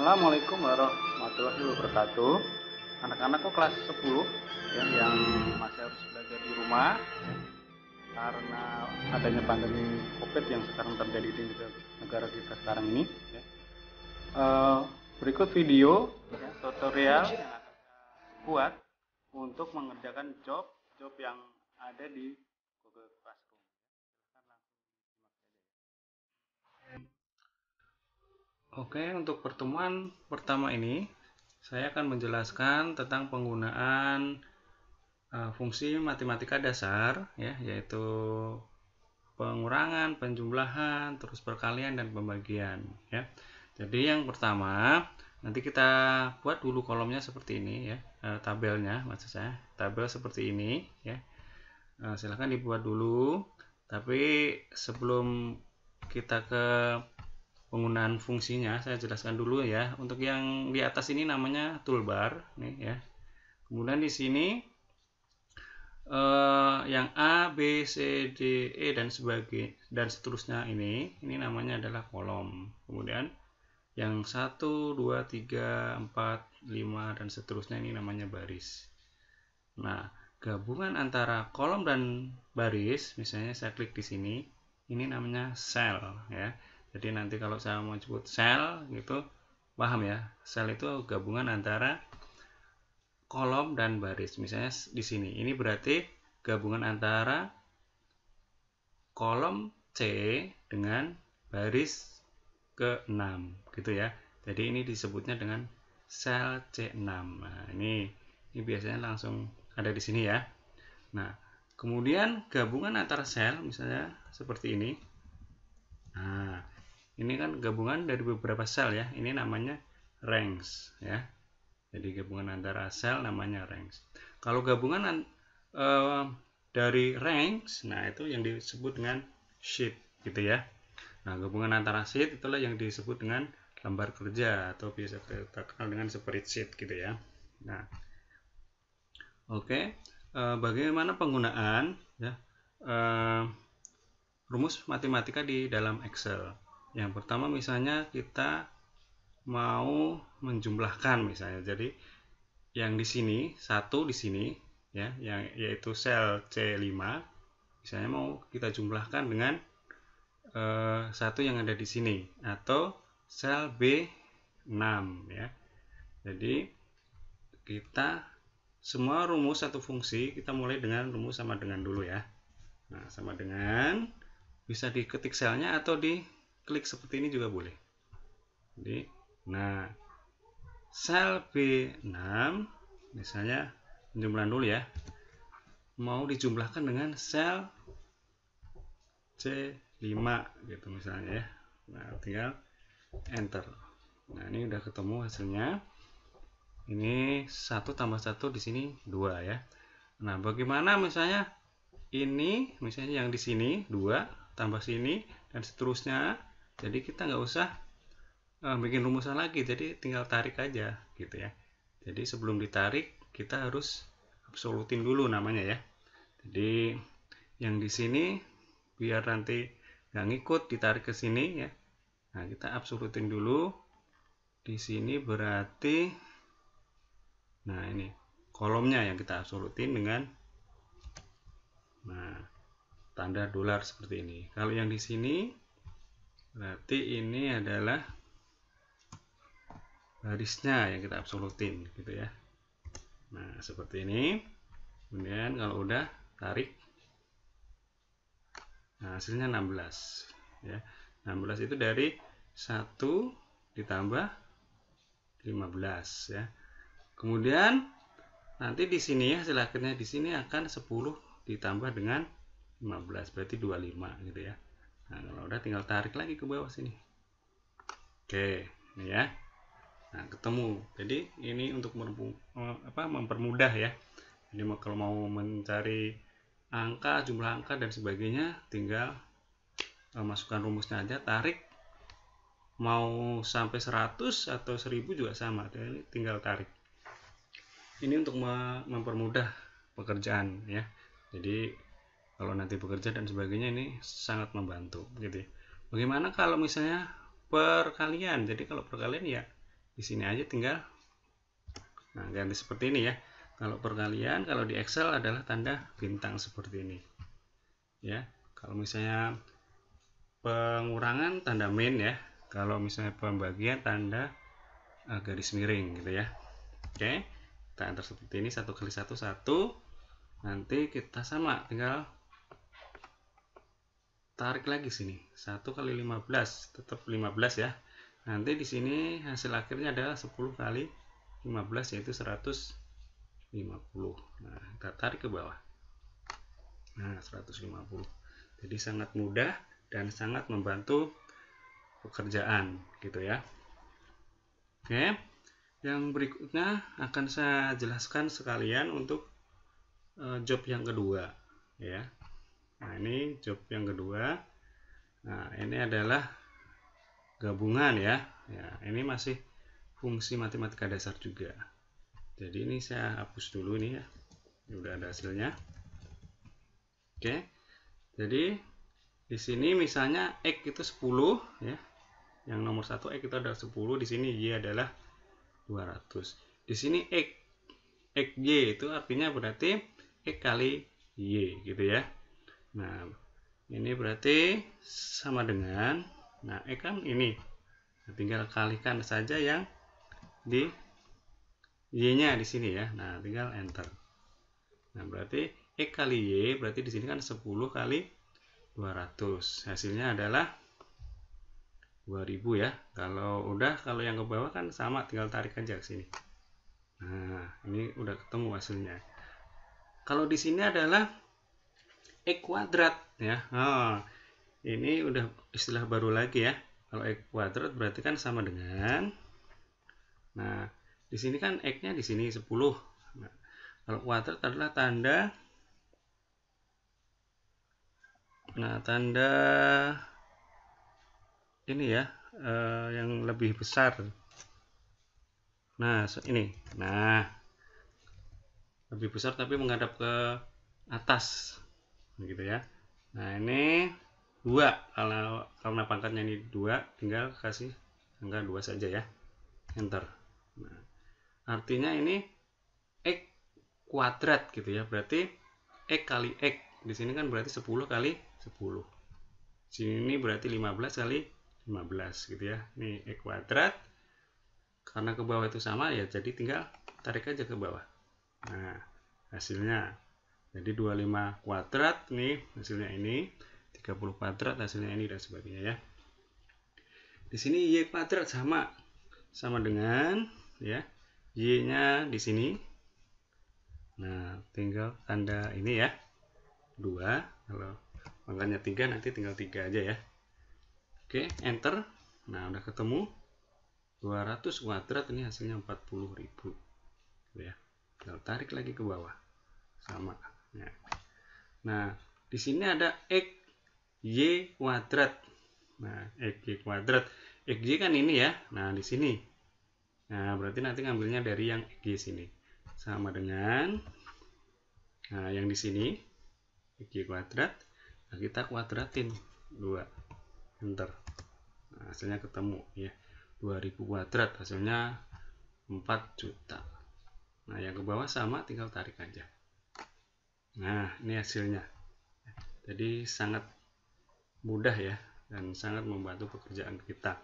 Assalamualaikum warahmatullahi wabarakatuh. Anak-anakku kelas 10 ya, yang masih harus belajar di rumah ya, karena adanya pandemi COVID yang sekarang terjadi di negara kita sekarang ini ya. Berikut video ya, tutorial yang akan saya buat untuk mengerjakan job yang ada di Google Classroom. Oke, untuk pertemuan pertama ini saya akan menjelaskan tentang penggunaan fungsi matematika dasar ya, yaitu pengurangan, penjumlahan, terus perkalian dan pembagian ya. Jadi yang pertama nanti kita buat dulu kolomnya seperti ini ya, tabelnya maksud saya, tabel seperti ini ya. Silahkan dibuat dulu, tapi sebelum kita ke penggunaan fungsinya saya jelaskan dulu ya. Untuk yang di atas ini namanya toolbar nih ya. Kemudian di sini yang A, B, C, D, E dan seterusnya ini namanya adalah kolom. Kemudian yang 1, 2, 3, 4, 5 dan seterusnya ini namanya baris. Nah, gabungan antara kolom dan baris, misalnya saya klik di sini, ini namanya sel ya. Jadi nanti kalau saya mau sebut sel gitu, paham ya? Sel itu gabungan antara kolom dan baris. Misalnya di sini, ini berarti gabungan antara kolom C dengan baris ke-6 gitu ya. Jadi ini disebutnya dengan sel C6. Nah, ini biasanya langsung ada di sini ya. Nah, kemudian gabungan antara sel misalnya seperti ini. Nah, ini kan gabungan dari beberapa sel ya. Ini namanya range ya. Jadi gabungan antara sel namanya range. Kalau gabungan dari range, nah itu yang disebut dengan sheet gitu ya. Nah, gabungan antara sheet itulah yang disebut dengan lembar kerja atau biasa kita kenal dengan spreadsheet gitu ya. Nah, oke, bagaimana penggunaan ya rumus matematika di dalam Excel? Yang pertama misalnya kita mau menjumlahkan misalnya. Jadi yang di sini satu di sini ya, yang yaitu sel C5 misalnya mau kita jumlahkan dengan satu yang ada di sini atau sel B6 ya. Jadi kita semua rumus atau fungsi kita mulai dengan rumus sama dengan dulu ya. Nah, sama dengan bisa diketik selnya atau diklik seperti ini juga boleh. Jadi, nah, sel B6 misalnya penjumlahan dulu ya. Mau dijumlahkan dengan sel C5 gitu misalnya ya. Nah, tinggal enter. Nah, ini udah ketemu hasilnya. Ini 1 tambah 1 di sini 2 ya. Nah, bagaimana misalnya ini misalnya yang di sini 2 tambah sini dan seterusnya. Jadi kita nggak usah bikin rumusan lagi, jadi tinggal tarik aja gitu ya. Jadi sebelum ditarik kita harus absolutin dulu namanya ya. Jadi yang di sini biar nanti nggak ngikut ditarik ke sini ya. Nah, kita absolutin dulu. Di sini berarti nah ini kolomnya yang kita absolutin dengan tanda dolar seperti ini. Kalau yang di sini berarti ini adalah barisnya yang kita absolutin gitu ya. Nah, seperti ini. Kemudian kalau udah tarik, nah hasilnya 16 ya. 16 itu dari 1 ditambah 15 ya. Kemudian nanti di sini ya hasil akhirnya di sini akan 10 ditambah dengan 15 berarti 25 gitu ya. Nah, kalau udah tinggal tarik lagi ke bawah sini. Oke, ini ya. Nah, ketemu. Jadi ini untuk mempermudah ya. Jadi kalau mau mencari angka, jumlah angka dan sebagainya, tinggal masukkan rumusnya aja, tarik. Mau sampai 100 atau 1000 juga sama, jadi tinggal tarik. Ini untuk mempermudah pekerjaan ya. Jadi kalau nanti bekerja dan sebagainya ini sangat membantu gitu ya. Bagaimana kalau misalnya perkalian? Jadi kalau perkalian ya di sini aja tinggal, nah ganti seperti ini ya. Kalau perkalian, kalau di Excel adalah tanda bintang seperti ini ya. Kalau misalnya pengurangan tanda min ya, kalau misalnya pembagian tanda garis miring gitu ya. Oke, kita enter seperti ini, 1 kali 1 1. Nanti kita sama, tinggal tarik lagi sini, 1 kali 15 tetap 15 ya. Nanti di sini hasil akhirnya adalah 10 kali 15 yaitu 150. Nah, kita tarik ke bawah. Nah, 150. Jadi sangat mudah dan sangat membantu pekerjaan gitu ya. Oke, yang berikutnya akan saya jelaskan sekalian untuk job yang kedua ya. Nah, ini job yang kedua. Nah, ini adalah gabungan ya. Ya, ini masih fungsi matematika dasar juga. Jadi ini saya hapus dulu nih ya. Ini udah ada hasilnya. Oke. Jadi di sini misalnya X itu 10 ya. Yang nomor 1 X itu adalah 10, di sini Y adalah 200. Di sini X Y itu artinya berarti X kali Y gitu ya. Nah, ini berarti sama dengan, nah X kan ini, nah, tinggal kalikan saja yang di Y-nya di sini ya. Nah, tinggal enter. Nah, berarti X kali Y berarti di sini kan 10 kali 200. Hasilnya adalah 2000 ya. Kalau yang ke bawah kan sama, tinggal tarik aja ke sini. Nah, ini udah ketemu hasilnya. Kalau di sini adalah X kuadrat ya. Oh, ini udah istilah baru lagi ya. Kalau X kuadrat berarti kan sama dengan, nah di sini kan X-nya di sini 10. Nah, kalau kuadrat adalah tanda, nah tanda ini ya, yang lebih besar. Nah ini, nah lebih besar tapi menghadap ke atas gitu ya. Nah ini 2, kalau karena pangkatnya ini 2, tinggal kasih angka 2 saja ya, enter. Nah, artinya ini X kuadrat gitu ya, berarti X kali X di sini kan berarti 10 kali 10, sini berarti 15 kali 15 gitu ya. Ini X kuadrat, karena ke bawah itu sama ya, jadi tinggal tarik aja ke bawah. Nah, hasilnya jadi 25 kuadrat nih hasilnya ini, 30 kuadrat hasilnya ini, dan sebagainya ya. Di sini Y kuadrat sama dengan ya, Y-nya di sini. Nah, tinggal tanda ini ya, 2. Kalau pangkatnya 3 nanti tinggal 3 aja ya. Oke, enter. Nah, udah ketemu 200 kuadrat, ini hasilnya 40.000 ya. Tinggal tarik lagi ke bawah. Sama ya. Nah, di sini ada X Y kuadrat. Nah, X Y kuadrat. X Y kan ini ya. Nah, di sini. Nah, berarti nanti ngambilnya dari yang X Y sini. Sama dengan, nah yang di sini X Y kuadrat. Nah, kita kuadratin 2. Enter. Nah, hasilnya ketemu ya. 2000 kuadrat hasilnya 4 juta. Nah, yang ke bawah sama, tinggal tarik aja. Nah, ini hasilnya. Jadi sangat mudah ya, dan sangat membantu pekerjaan kita.